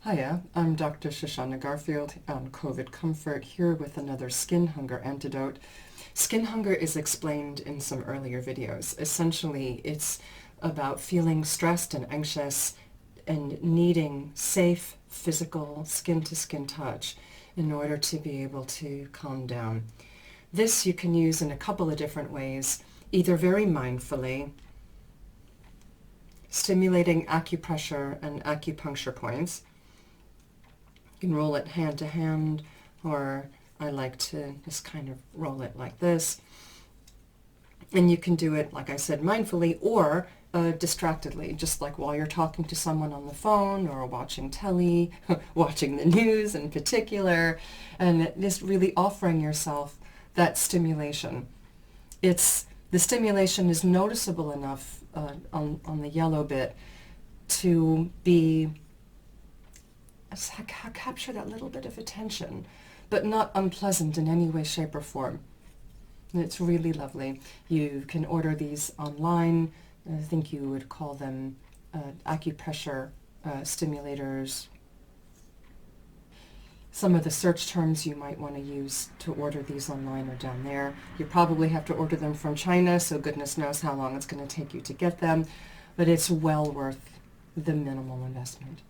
Hiya, I'm Dr. Shoshana Garfield on COVID Comfort, here with another skin hunger antidote. Skin hunger is explained in some earlier videos. Essentially, it's about feeling stressed and anxious and needing safe physical skin-to-skin touch in order to be able to calm down. This you can use in a couple of different ways, either very mindfully, stimulating acupressure and acupuncture points. You can roll it hand to hand, or I like to just kind of roll it like this. And you can do it, like I said, mindfully or distractedly, just like while you're talking to someone on the phone or watching telly, watching the news in particular, and just really offering yourself that stimulation. The stimulation is noticeable enough on the yellow bit to be capture that little bit of attention, but not unpleasant in any way, shape, or form. And it's really lovely. You can order these online. I think you would call them acupressure stimulators. Some of the search terms you might want to use to order these online are down there. You probably have to order them from China, so goodness knows how long it's going to take you to get them, but it's well worth the minimal investment.